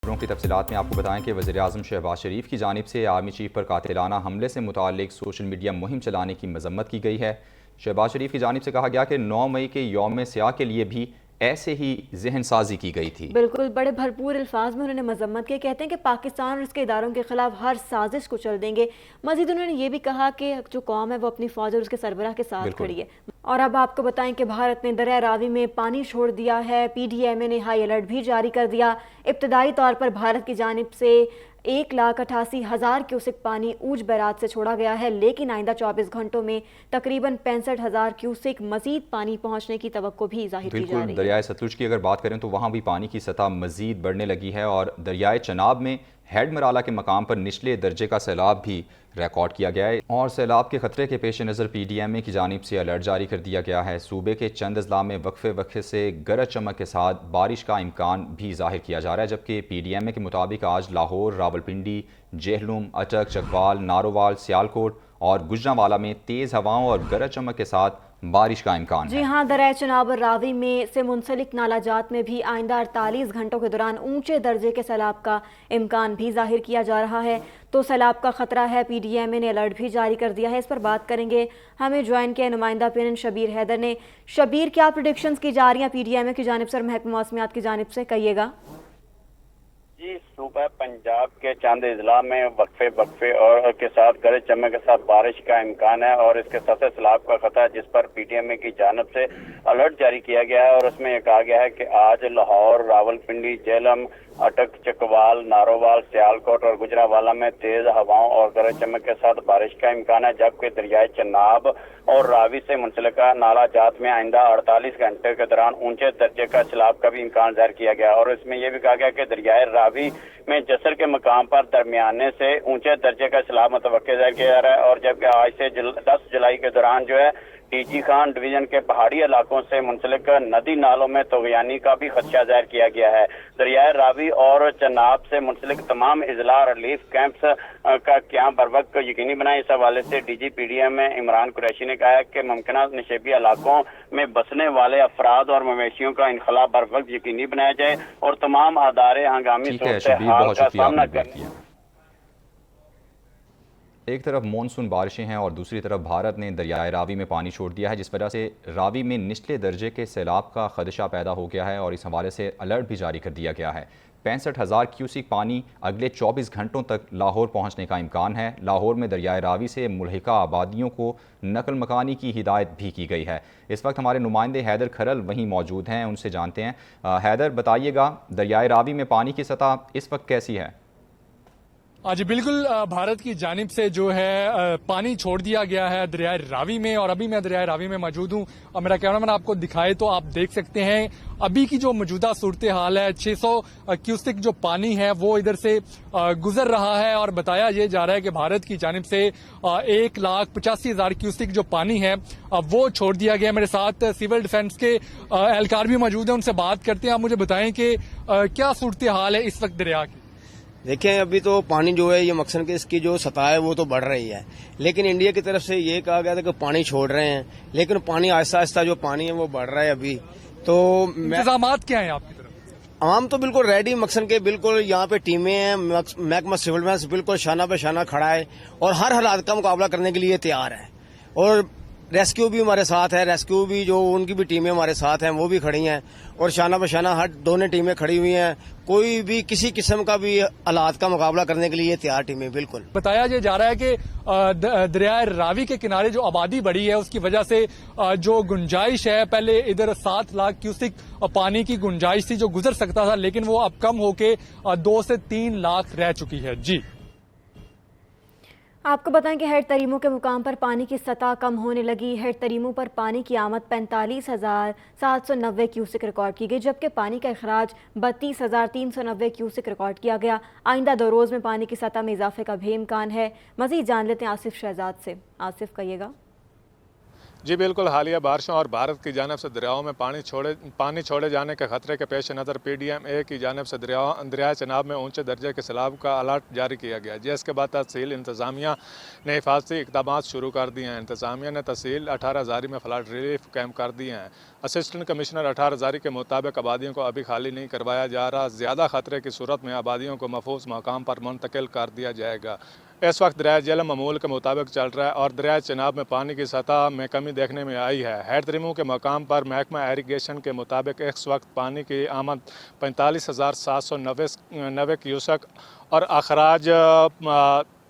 खबरों की तफसीलात में आपको बताएं कि वज़ीर-ए-आज़म शहबाज शरीफ की जानिब से आर्मी चीफ पर कातिलाना हमले से मुताल्लिक सोशल मीडिया मुहिम चलाने की मजम्मत की गई है। शहबाज शरीफ की जानिब से कहा गया कि 9 मई के यौम सियाह के लिए भी ऐसे ही जहन साजी की गई थी। बिल्कुल, बड़े भरपूर अल्फाज में उन्होंने मजम्मत की। कहते हैं कि पाकिस्तान और इसके इदारों के खिलाफ हर साजिश को चल देंगे। मजीद उन्होंने ये भी कहा कि जो कौम है वो अपनी फौज और उसके सरबराह के साथ खड़ी है। और अब आपको बताएं कि भारत ने दरिया रावी में पानी छोड़ दिया है। PDMA ने हाई अलर्ट भी जारी कर दिया। इब्तदाई तौर पर भारत की जानिब से 1,88,000 क्यूसिक पानी ऊज बैराज से छोड़ा गया है, लेकिन आइंदा 24 घंटों में तकरीबन 65,000 क्यूसिक मजीद पानी पहुंचने की तवक्को भी जाहिर की जा रही है। दरियाए सतलुज की अगर बात करें तो वहाँ भी पानी की सतह मजीद बढ़ने लगी है और दरियाए चनाब में हेड मराला के मकाम पर निचले दर्जे का सैलाब भी रिकॉर्ड किया गया है और सैलाब के खतरे के पेश नज़र PDMA की जानिब से अलर्ट जारी कर दिया गया है। सूबे के चंद अजला में वक्फे से गरज चमक के साथ बारिश का इम्कान भी जाहिर किया जा रहा है, जबकि PDMA के मुताबिक आज लाहौर, रावलपिंडी, जेहलुम, अटक, चकवाल, नारोवाल, सियालकोट और गुजरांवाला में तेज़ हवाओं और गरज चमक के साथ बारिश का इम्कान है। जी हाँ, दरिया चनाब और रावी में से मुंसलिक नालाजात में भी आइंदा 48 घंटों के दौरान ऊंचे दर्जे के सैलाब का इम्कान भी जाहिर किया जा रहा है। तो सैलाब का खतरा है। PDMA ने अलर्ट भी जारी कर दिया है। इस पर बात करेंगे, हमें ज्वाइन किया नुमाइंदा PNN शबीर हैदर ने। शबीर, क्या प्रेडिक्शंस की जा रही हैं PDMA की जानिब से और महकमा मौसमियात की जानिब से, कहिएगा। जी, सुबह पंजाब के चंद अजला में वक्फे और के साथ गरज चमक के साथ बारिश का इम्कान है और इसके साथ सैलाब का खतरा, जिस पर PDMA की जानिब से अलर्ट जारी किया गया है। और उसमें यह कहा गया है कि आज लाहौर, रावलपिंडी, जेहलम, अटक, चकवाल, नारोवाल, सियालकोट और गुजरांवाला में तेज हवाओं और गरज चमक के साथ बारिश का इम्कान है, जबकि दरियाए चनाब और रावी से मुंसलिका नाला जात में आइंदा 48 घंटे के दौरान ऊंचे दर्जे का सैलाब का भी इम्कान जाहिर किया गया। और इसमें यह भी कहा गया कि दरियाए रावी में जसर के मकाम पर दरमियाने से ऊंचे दर्जे का सैलाब मुतवक्किल जाहिर किया जा रहा है। और जबकि आज से 10 जुलाई के दौरान जो है टीजी खान डिवीजन के पहाड़ी इलाकों से मुंसलिक नदी नालों में तगयानी का भी खदशा जाहिर किया गया है। दरियाए रावी और चनाब से मुंसलिक तमाम इजला रिलीफ कैंप्स का क्याम बर वक्त यकीनी बनाए। इस हवाले से DG PDMA इमरान कुरैशी ने कहा है कि मुमकिन नशेबी इलाकों में बसने वाले अफराद और मवेशियों का इनखला बर वक्त यकीनी बनाया जाए और तमाम अदारे हंगामी सूरत हाल का सामना करें। एक तरफ मानसून बारिशें हैं और दूसरी तरफ भारत ने दरियाए रावी में पानी छोड़ दिया है, जिस वजह से रावी में निचले दर्जे के सैलाब का खदशा पैदा हो गया है और इस हवाले से अलर्ट भी जारी कर दिया गया है। 65,000 क्यूसिक पानी अगले 24 घंटों तक लाहौर पहुंचने का इम्कान है। लाहौर में दरियाए रावी से मुल्हिका आबादियों को नकल मकानी की हिदायत भी की गई है। इस वक्त हमारे नुमाइंदे हैदर खरल वहीं मौजूद हैं, उनसे जानते हैं। हैदर, बताइएगा, दरियाए रावी में पानी की सतह इस वक्त कैसी है? जी बिल्कुल, भारत की जानिब से जो है पानी छोड़ दिया गया है दरियाए रावी में और अभी मैं दरियाए रावी में मौजूद हूँ। मेरा कैमरामैन आपको दिखाए तो आप देख सकते हैं अभी की जो मौजूदा सूरत हाल है। 600 क्यूसिक जो पानी है वो इधर से गुजर रहा है और बताया ये जा रहा है कि भारत की जानिब से 1,85,000 क्यूसिक जो पानी है वो छोड़ दिया गया। मेरे साथ सिविल डिफेंस के एहलकार भी मौजूद हैं, उनसे बात करते हैं। आप मुझे बताएं कि क्या सूरत हाल है इस वक्त दरिया की? देखें, अभी तो पानी जो है ये मकसद के इसकी जो सतह है वो तो बढ़ रही है, लेकिन इंडिया की तरफ से ये कहा गया था कि पानी छोड़ रहे हैं, लेकिन पानी आहिस्ता आहिस्ता जो पानी है वो बढ़ रहा है अभी। तो इंतजामात क्या है आपकी तरफ? आवाम तो बिल्कुल रेडी, मकसद के बिल्कुल यहाँ पे टीमें हैं, महकमा सिविल डिफेंस बिल्कुल शाना पे शाना खड़ा है और हर हालात का मुकाबला करने के लिए तैयार है। और रेस्क्यू भी हमारे साथ है, रेस्क्यू भी जो उनकी भी टीमें हमारे साथ हैं वो भी खड़ी हैं और शाना बशाना हर दोनों टीमें खड़ी हुई हैं। कोई भी किसी किस्म का भी हालात का मुकाबला करने के लिए तैयार टीमें बिल्कुल। बताया जा रहा है कि दरियाए रावी के किनारे जो आबादी बढ़ी है उसकी वजह से जो गुंजाइश है, पहले इधर 7 लाख क्यूसिक पानी की गुंजाइश थी जो गुजर सकता था, लेकिन वो अब कम होके 2 से 3 लाख रह चुकी है। जी, आपको बताएं कि हेड तरीमों के मुकाम पर पानी की सतह कम होने लगी। हेड तरीमों पर पानी की आमद 45,790 क्यूसिक रिकॉर्ड की गई, जबकि पानी का अखराज 32,390 क्यूसिक रिकॉर्ड किया गया। आइंदा 2 रोज़ में पानी की सतह में इजाफे का भी इम्कान है। मजीद जान लेते हैं आसिफ शहजाद से। आसिफ, कहिएगा। जी बिल्कुल, हालिया बारिशों और भारत की जानिब से दरियाओं में पानी छोड़े जाने के खतरे के पेश नज़र PDMA की जानिब से दरिया चनाब में ऊंचे दर्जे के सैलाब का अलर्ट जारी किया गया, जिसके बाद तहसील इंतज़ामिया ने हिफाजती इक़दाम शुरू कर दिए हैं। इंतज़ामिया ने तहसील 18 हज़ारी में फ्लड रिलीफ कैंप कर दिए हैं। असिस्टेंट कमिश्नर 18 हज़ारी के मुताबिक आबादियों को अभी खाली नहीं करवाया जा रहा, ज़्यादा खतरे की सूरत में आबादियों को महफूज मकाम पर मुंतकिल कर दिया जाएगा। इस वक्त दरिया जेहलम मामूल के मुताबिक चल रहा है और दरिया चनाब में पानी की सतह में कमी देखने में आई है। हेड रिमूव के मकाम पर महकमा इरीगेशन के मुताबिक इस वक्त पानी की आमद 45,790 क्यूसेक और अखराज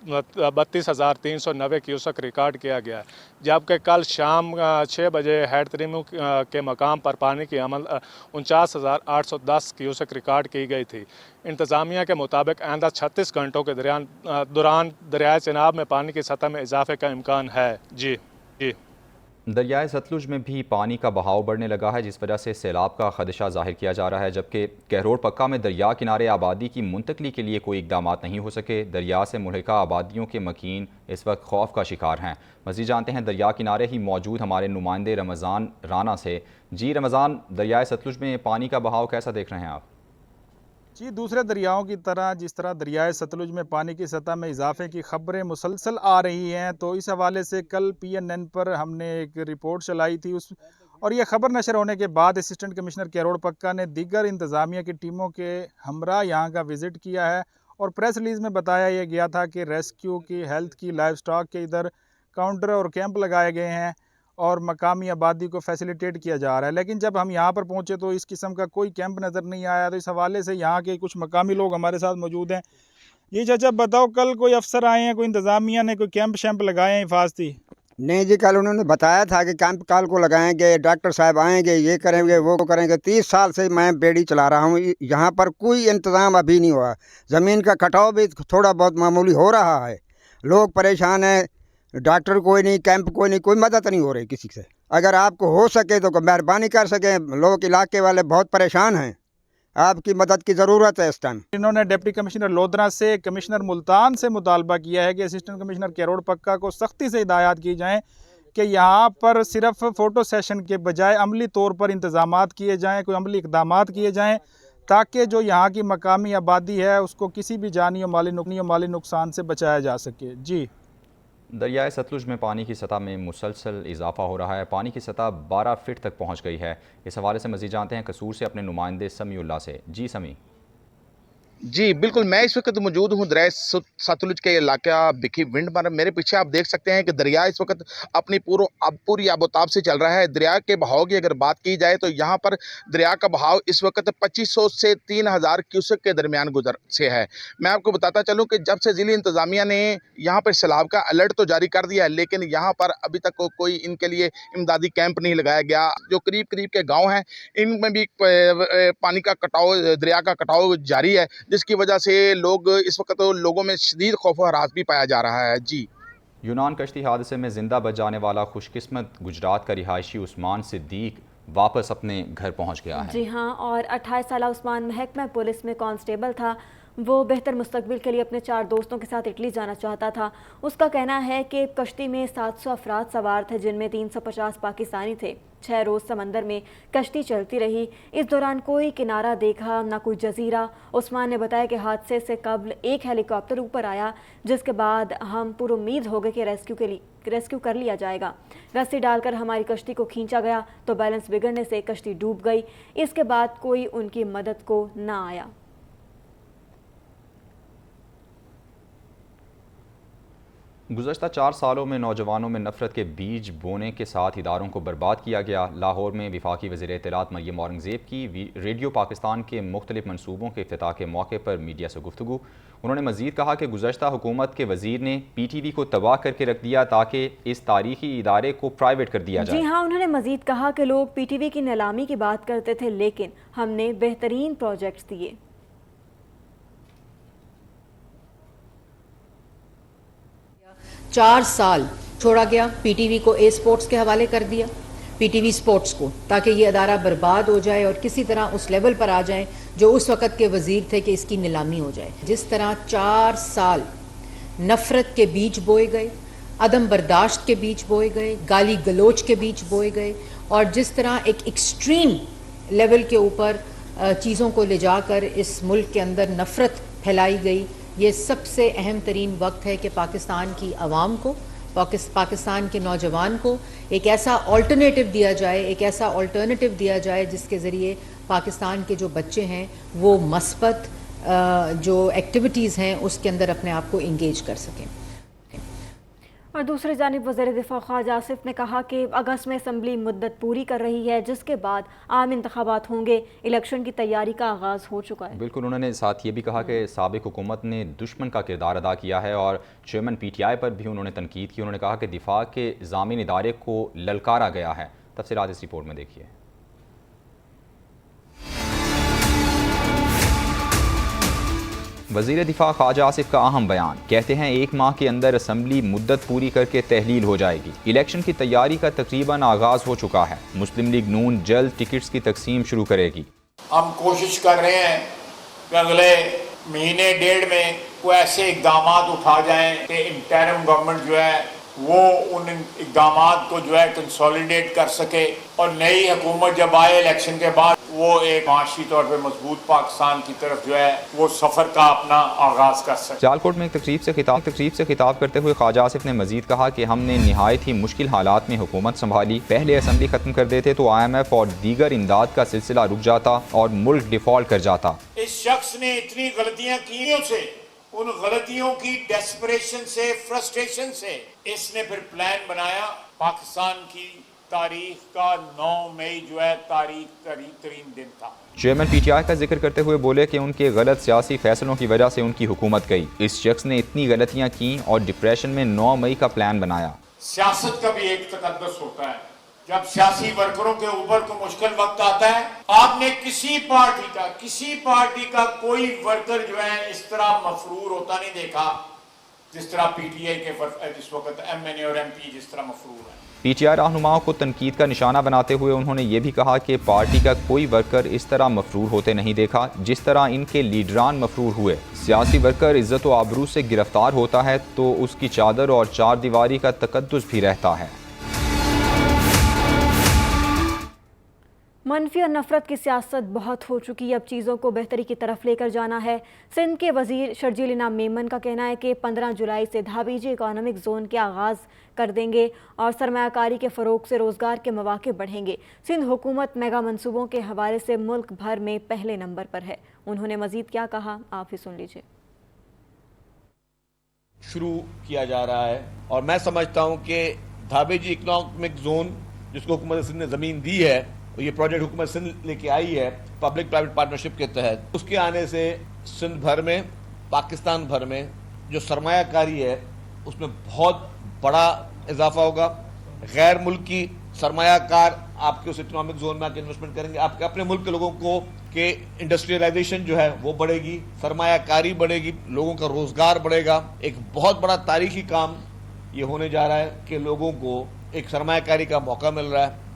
32,390 क्यूसेक रिकॉर्ड किया गया है, जबकि कल शाम 6 बजे हेड रिमूव के मकाम पर पानी की आमद 49,810 क्यूसेक रिकॉर्ड की गई थी। इंतज़ामिया के मुताबिक आइंदा 36 घंटों के दौरान दरिया चनाब में पानी की सतह में इजाफे का इम्कान है। जी। दरियाए सतलुज में भी पानी का बहाव बढ़ने लगा है, जिस वजह से सैलाब का खदशा जाहिर किया जा रहा है, जबकि कहरोड़ पक्का में दरिया किनारे आबादी की मुंतकली के लिए कोई इकदाम नहीं हो सके। दरिया से मुल्हिका आबादियों के मकीन इस वक्त खौफ का शिकार हैं। मज़ीद जानते हैं दरिया किनारे ही मौजूद हमारे नुमाइंदे रमज़ान राना से। जी रमज़ान, दरियाए सतलुज में पानी का बहाव कैसा देख रहे हैं आप? जी, दूसरे दरियाओं की तरह जिस तरह दरियाए सतलुज में पानी की सतह में इजाफे की खबरें मुसलसल आ रही हैं, तो इस हवाले से कल PNN पर हमने एक रिपोर्ट चलाई थी और ये खबर नशर होने के बाद असिस्टेंट कमिश्नर कहरोड़ पक्का ने दीगर इंतज़ामिया की टीमों के हमरा यहाँ का विज़िट किया है और प्रेस रिलीज़ में बताया यह गया था कि रेस्क्यू की, हेल्थ की, लाइफ स्टॉक के इधर काउंटर और कैंप लगाए गए हैं और मकामी आबादी को फैसिलिटेट किया जा रहा है। लेकिन जब हम यहाँ पर पहुँचे तो इस किस्म का कोई कैंप नज़र नहीं आया। तो इस हवाले से यहाँ के कुछ मकामी लोग हमारे साथ मौजूद हैं। ये चाचा बताओ, कल कोई अफसर आए हैं, कोई इंतज़ामिया ने कोई कैंप शैम्प लगाए हैं हिफाजती? नहीं जी, कल उन्होंने बताया था कि कैंप कल को लगाएंगे, डॉक्टर साहब आएंगे, ये करेंगे वो करेंगे। 30 साल से मैं बेड़ी चला रहा हूँ, यहाँ पर कोई इंतज़ाम अभी नहीं हुआ। ज़मीन का कटाव भी थोड़ा बहुत मामूली हो रहा है, लोग परेशान हैं, डॉक्टर कोई नहीं, कैंप कोई नहीं, कोई मदद नहीं हो रही किसी से। अगर आपको हो सके तो मेहरबानी कर सकें, लोग इलाके वाले बहुत परेशान हैं, आपकी मदद की ज़रूरत है इस टाइम। इन्होंने डिप्टी कमिश्नर लोधरा से, कमिश्नर मुल्तान से मुतालबा किया है कि असिस्टेंट कमिश्नर कहरोड़ पक्का को सख्ती से हिदायत की जाएँ कि यहाँ पर सिर्फ फ़ोटो सेशन के बजाय अमली तौर पर इंतज़ामात किए जाएँ, कोई अमली इक़दामात किए जाएँ, ताकि जो यहाँ की मकामी आबादी है उसको किसी भी जानी और माली नुकसान से बचाया जा सके। जी। दरियाए सतलुज में पानी की सतह में मुसलसल इजाफा हो रहा है। पानी की सतह 12 फीट तक पहुँच गई है। इस हवाले से मज़ीद जानते हैं कसूर से अपने नुमाइंदे समीउल्लाह से। जी समी। जी बिल्कुल, मैं इस वक्त मौजूद हूँ दरिया सतलुज के इलाका बिखी विंड पर। मेरे पीछे आप देख सकते हैं कि दरिया इस वक्त अपनी पूरी आबोताब से चल रहा है। दरिया के बहाव की अगर बात की जाए तो यहाँ पर दरिया का बहाव इस वक्त 2500 से 3000 क्यूसेक के दरमियान गुजर से है। मैं आपको बताता चलूँ कि जब से ज़िली इंतज़ामिया ने यहाँ पर सैलाब का अलर्ट तो जारी कर दिया है, लेकिन यहाँ पर अभी तक कोई इनके लिए इमदादी कैंप नहीं लगाया गया। जो करीब करीब के गाँव हैं इनमें भी पानी का कटाव, दरिया का कटाव जारी है, जिसकी वजह से लोग इस वक्त तो लोगों में शदीद खौफ और हरास भी पाया जा रहा है। जी। यूनान कश्ती हादसे में जिंदा बच जाने वाला खुशकिस्मत गुजरात का रिहायशी उस्मान सिद्दीक वापस अपने घर पहुंच गया है। जी हाँ, और 28 साल उस्मान महकमा पुलिस में कांस्टेबल था। वो बेहतर मुस्तकबिल के लिए अपने 4 दोस्तों के साथ इटली जाना चाहता था। उसका कहना है कि कश्ती में 700 अफराद सवार थे, जिनमें 350 पाकिस्तानी थे। 6 रोज़ समंदर में कश्ती चलती रही। इस दौरान कोई किनारा देखा ना कोई जजीरा। उस्मान ने बताया कि हादसे से कबल एक हेलीकॉप्टर ऊपर आया, जिसके बाद हम पुरुम्मीद हो गए कि रेस्क्यू कर लिया जाएगा। रस्सी डालकर हमारी कश्ती को खींचा गया तो बैलेंस बिगड़ने से कश्ती डूब गई। इसके बाद कोई उनकी मदद को ना आया। गुज़श्ता 4 सालों में नौजवानों में नफरत के बीज बोने के साथ इदारों को बर्बाद किया गया। लाहौर में वफाकी वज़ीर इत्तलात मरियम औरंगज़ेब की रेडियो पाकिस्तान के मुख्तलिफ मनसूबों के इफ्तिताह के मौके पर मीडिया से गुफ्तगू। उन्होंने मज़ीद कहा कि गुज़श्ता हुकूमत के वज़ीर ने PTV को तबाह करके रख दिया ताकि इस तारीखी इदारे को प्राइवेट कर दिया जाए। जी हाँ, उन्होंने मज़ीद कहा कि लोग PTV की नीलामी की बात करते थे, लेकिन हमने बेहतरीन प्रोजेक्ट्स दिए। 4 साल छोड़ा गया, PTV को स्पोर्ट्स के हवाले कर दिया, PTV स्पोर्ट्स को, ताकि ये अदारा बर्बाद हो जाए और किसी तरह उस लेवल पर आ जाए जो उस वक़्त के वज़ीर थे कि इसकी नीलामी हो जाए। जिस तरह 4 साल नफ़रत के बीज बोए गए, अदम बर्दाश्त के बीच बोए गए, गाली गलोच के बीच बोए गए, और जिस तरह एक एक्सट्रीम लेवल के ऊपर चीज़ों को ले जाकर इस मुल्क के अंदर नफ़रत फैलाई गई, ये सबसे अहम तरीन वक्त है कि पाकिस्तान की आवाम को, पाकिस्तान के नौजवान को एक ऐसा अल्टरनेटिव दिया जाए जिसके ज़रिए पाकिस्तान के जो बच्चे हैं वो मस्बत जो एक्टिविटीज़ हैं उसके अंदर अपने आप को इंगेज कर सकें। और दूसरी जानिब वज़ीर दिफ़ा ख्वाजा आसिफ ने कहा कि अगस्त में असम्बली मुद्दत पूरी कर रही है, जिसके बाद आम इंतखाबात होंगे, इलेक्शन की तैयारी का आगाज़ हो चुका है। बिल्कुल, उन्होंने साथ ये भी कहा कि साबिक़ हुकूमत ने दुश्मन का किरदार अदा किया है और चेयरमैन PTI पर भी उन्होंने तनकीद की। उन्होंने कहा कि दिफा के ज़ामीन इदारे को ललकारा गया है। तफसीलात इस रिपोर्ट में देखिए। वज़ीर दिफा ख्वाजा आसिफ का अहम बयान, कहते हैं 1 माह के अंदर असम्बली मुद्दत पूरी करके तहलील हो जाएगी। इलेक्शन की तैयारी का तकरीबन आगाज़ हो चुका है। मुस्लिम लीग नून जल्द टिकट्स की तकसीम शुरू करेगी। हम कोशिश कर रहे हैं कि अगले महीने डेढ़ में कोई ऐसे इकदाम उठा जाएं कि इंटरिम गवर्नमेंट जो है वो उन इकदाम को जो है कंसोलिडेट कर सके और नई हुकूमत जब आए इलेक्शन के बाद वो एक माशी तौर पे मजबूत पाकिस्तान की तरफ जो है वो सफ़र का अपना आगाज़ कर सके। सियालकोट में एक तकरीब से खिताब करते हुए ख्वाजा आसिफ ने मजीद कहा कि हमने निहायत ही मुश्किल हालात में हुकूमत संभाली। पहले असम्बली ख़त्म कर देते तो IMF और दीगर इमदाद का सिलसिला रुक जाता और मुल्क डिफॉल्ट कर जाता। इस शख्स ने इतनी गलतियां की से उन गलतियों की डेस्परेशन से, फ्रस्ट्रेशन से इसने फिर प्लान बनाया। पाकिस्तान की तारीख का 9 मई जो है तारीख तरीन दिन था। चेयरमैन PTI का जिक्र करते हुए बोले कि उनके गलत सियासी फैसलों की वजह से उनकी हुकूमत गई। इस शख्स ने इतनी गलतियां की और डिप्रेशन में 9 मई का प्लान बनाया। सियासत का भी एक तकद्दुस होता है। जब सियासी वर्करों के ऊपर कोई मुश्किल वक्त आता है, आपने किसी पार्टी का कोई वर्कर जो है इस तरह मफरूर होता नहीं देखा जिस तरह PTI के इस वक्त MNA और MP जिस तरह मफरूर है। PTI रहनुमाओं को तनकीद का निशाना बनाते हुए उन्होंने ये भी कहा कि पार्टी का कोई वर्कर इस तरह मफरूर होते नहीं देखा जिस तरह इनके लीडरान मफरूर हुए। सियासी वर्कर इज्जत व आबरू से गिरफ्तार होता है तो उसकी चादर और चार दीवारी का तकद्दुस भी रहता है। मनफी और नफरत की सियासत बहुत हो चुकी है, अब चीज़ों को बेहतरी की तरफ लेकर जाना है। सिंध के वजीर शर्जील इनाम मेमन का कहना है कि 15 जुलाई से धाबीजी इकोनॉमिक जोन के आगाज़ कर देंगे और सरमायाकारी के फ़रोग से रोज़गार के मौके बढ़ेंगे। सिंध हुकूमत मेगा मनसूबों के हवाले से मुल्क भर में पहले नंबर पर है। उन्होंने मज़ीद क्या कहा, आप ही सुन लीजिए। शुरू किया जा रहा है और मैं समझता हूँ कि धाबीजी इकोनॉमिक जोन जिसको हुकूमत सिंध ने ज़मीन दी है, ये प्रोजेक्ट हुकूमत सिंध लेके आई है पब्लिक प्राइवेट पार्टनरशिप के तहत, उसके आने से सिंध भर में, पाकिस्तान भर में जो सरमायाकारी है उसमें बहुत बड़ा इजाफा होगा। गैर मुल्की सरमायाकार आपके उस इकोनॉमिक जोन में आके इन्वेस्टमेंट करेंगे, आपके अपने मुल्क के लोगों को के इंडस्ट्रियलाइजेशन जो है वो बढ़ेगी, सरमायाकारी बढ़ेगी, लोगों का रोजगार बढ़ेगा। एक बहुत बड़ा तारीखी काम ये होने जा रहा है कि लोगों को एक सरमायाकारी का मौका मिल रहा है।